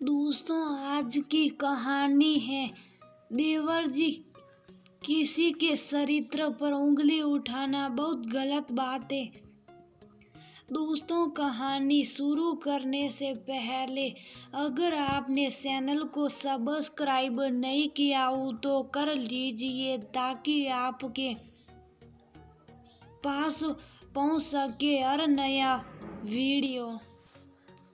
दोस्तों, आज की कहानी है देवर जी। किसी के चरित्र पर उंगली उठाना बहुत गलत बात है। दोस्तों, कहानी शुरू करने से पहले अगर आपने चैनल को सब्सक्राइब नहीं किया हो तो कर लीजिए ताकि आपके पास पहुंच सके हर नया वीडियो।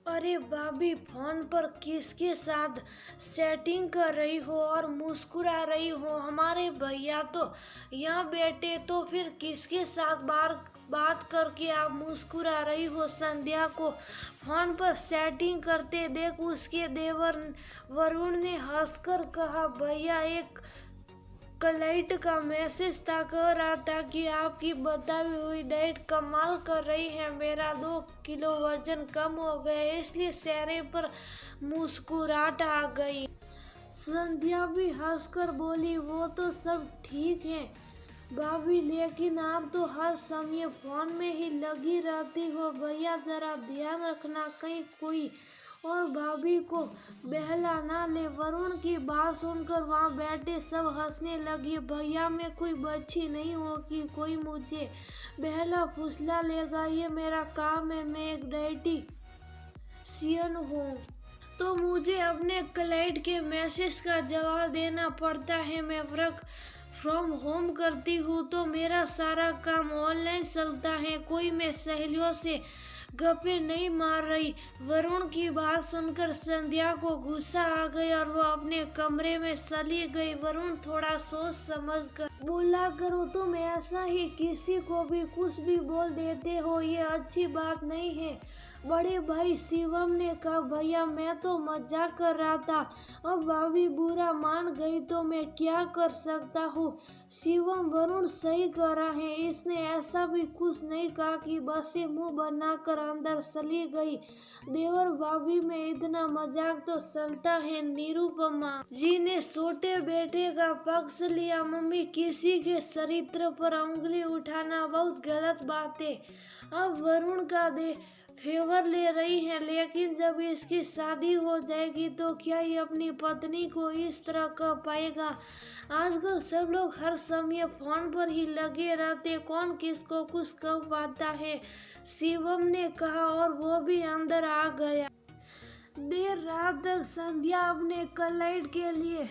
अरे भाभी, फोन पर किसके साथ सेटिंग कर रही हो और मुस्कुरा रही हो? हमारे भैया तो यहाँ बैठे, तो फिर किसके साथ बात करके आप मुस्कुरा रही हो? संध्या को फोन पर सेटिंग करते देख उसके देवर वरुण ने हंसकर कहा, भैया एक क्लाइंट का मैसेज था, कह रहा था कि आपकी बताई हुई डाइट कमाल कर रही है। मेरा 2 किलो वजन कम हो गया, इसलिए चेहरे पर मुस्कुराहट आ गई। संध्या भी हंसकर बोली, वो तो सब ठीक है भाभी, लेकिन आप तो हर समय फोन में ही लगी रहती हो। भैया जरा ध्यान रखना कहीं कोई और भाभी को बहला ना ले। वरुण की बात सुनकर वहाँ बैठे सब हंसने लगे। भैया, मैं कोई बच्ची नहीं हूँ कि कोई मुझे बहला फुसला लेगा। ये मेरा काम है, मैं एक डाइटिशियन हूँ तो मुझे अपने क्लाइंट के मैसेज का जवाब देना पड़ता है। मैं वर्क फ्रॉम होम करती हूँ तो मेरा सारा काम ऑनलाइन चलता है। कोई मैं सहेलियों से गप्पे नहीं मार रही। वरुण की बात सुनकर संध्या को गुस्सा आ गया और वो अपने कमरे में चली गई। वरुण थोड़ा सोच समझ कर बोला करो, तुम ऐसा ही किसी को भी कुछ भी बोल देते हो, ये अच्छी बात नहीं है। बड़े भाई शिवम ने कहा, भैया मैं तो मजाक कर रहा था, अब भाभी बुरा मान गई तो मैं क्या कर सकता हूँ। शिवम, वरुण सही कर रहा है, इसने ऐसा भी कुछ नहीं कहा कि बस से मुंह बनाकर अंदर चली गई। देवर भाभी में इतना मजाक तो चलता है। निरुपमा जी ने छोटे बेटे का पक्ष लिया, मम्मी किसी के चरित्र पर उंगली उठाना बहुत गलत बात है। अब वरुण का फेवर ले रही है, लेकिन जब इसकी शादी हो जाएगी तो क्या ये अपनी पत्नी को इस तरह कह पाएगा? आजकल सब लोग हर समय फोन पर ही लगे रहते, कौन किसको कुछ कह पाता है। शिवम ने कहा और वो भी अंदर आ गया। देर रात तक संध्या अपने क्लाइंट के लिए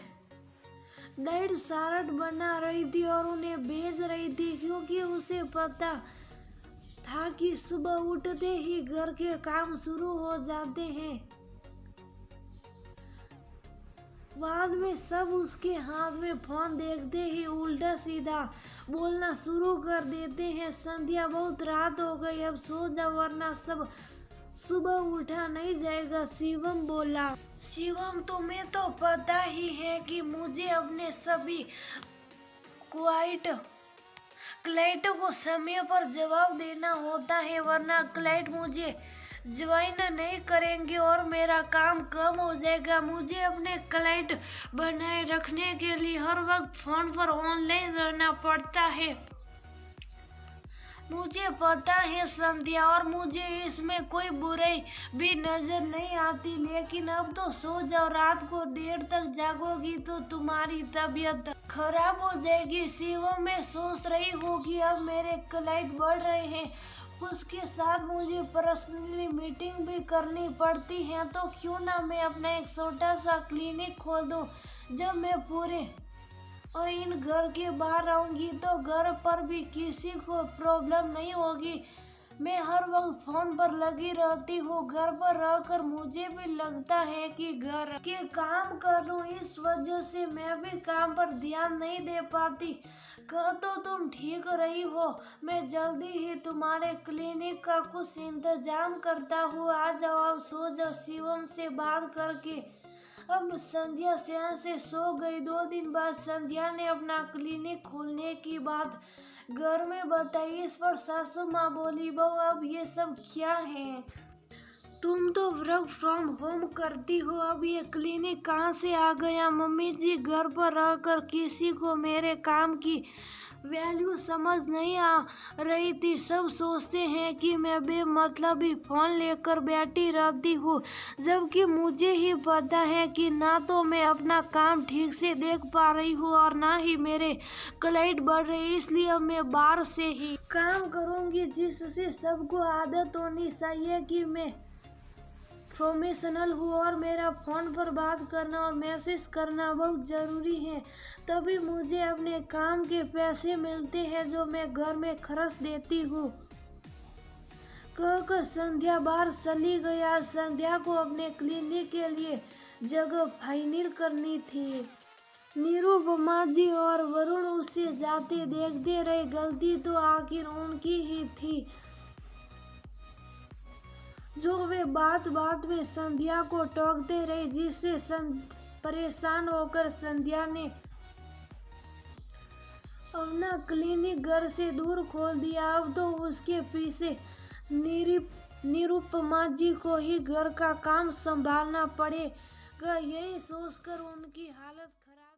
डाइट चार्ट बना रही थी और उन्हें भेज रही थी, क्योंकि उसे पता था कि सुबह उठते ही घर के काम शुरू हो जाते हैं। बाद में सब उसके हाथ में फोन देखते ही उल्टा सीधा बोलना शुरू कर देते हैं। संध्या, बहुत रात हो गई, अब सो जा वरना सब सुबह उठा नहीं जाएगा। शिवम बोला, शिवम तुम्हें तो पता ही है कि मुझे अपने सभी क्लाइंट को समय पर जवाब देना होता है, वरना क्लाइंट मुझे ज्वाइन नहीं करेंगे और मेरा काम कम हो जाएगा। मुझे अपने क्लाइंट बनाए रखने के लिए हर वक्त फोन पर ऑनलाइन रहना पड़ता है। मुझे पता है संध्या, और मुझे इसमें कोई बुराई भी नजर नहीं आती, लेकिन अब तो सो जाओ, रात को देर तक जागोगी तो तुम्हारी तबीयत खराब हो जाएगी। शिवम, मैं सोच रही हूँ कि अब मेरे क्लाइंट बढ़ रहे हैं, उसके साथ मुझे पर्सनली मीटिंग भी करनी पड़ती है, तो क्यों ना मैं अपना एक छोटा सा क्लिनिक खोल दूँ। जब मैं पूरे और इन घर के बाहर आऊंगी तो घर पर भी किसी को प्रॉब्लम नहीं होगी। मैं हर वक्त फोन पर लगी रहती हूँ, घर पर रहकर मुझे भी लगता है कि घर के काम कर लूँ, इस वजह से मैं भी काम पर ध्यान नहीं दे पाती। कह तो तुम ठीक रही हो, मैं जल्दी ही तुम्हारे क्लिनिक का कुछ इंतजाम करता हूँ, आ जाओ, अब सो जाओ। शिवम से बात करके अब संध्या चैन से सो गई। 2 दिन बाद संध्या ने अपना क्लिनिक खोलने की बात घर में बताई। इस पर सासू माँ बोली, बहू अब ये सब क्या है? तुम तो वर्क फ्रॉम होम करती हो, अब ये क्लिनिक कहाँ से आ गया? मम्मी जी, घर पर रहकर किसी को मेरे काम की वैल्यू समझ नहीं आ रही थी। सब सोचते हैं कि मैं बेमतलबी फोन लेकर बैठी रहती हूँ, जबकि मुझे ही पता है कि ना तो मैं अपना काम ठीक से देख पा रही हूँ और ना ही मेरे क्लाइंट बढ़ रहे। इसलिए अब मैं बाहर से ही काम करूँगी, जिससे सबको आदत होनी चाहिए कि मैं प्रोफेशनल हूँ और मेरा फ़ोन पर बात करना और मैसेज करना बहुत ज़रूरी है। तभी मुझे अपने काम के पैसे मिलते हैं जो मैं घर में खर्च देती हूँ। कहकर संध्या बाहर चली गई। आज संध्या को अपने क्लिनिक के लिए जगह फाइनल करनी थी। निरुपमा जी और वरुण उसे जाते देखते रहे। गलती तो आखिर उनकी ही थी, जो वे बात बात में संध्या को टोकते रहे, जिससे परेशान होकर संध्या ने अपना क्लिनिक घर से दूर खोल दिया। अब तो उसके पीछे निरुपमा जी को ही घर का काम संभालना पड़ेगा। यही सोचकर उनकी हालत खराब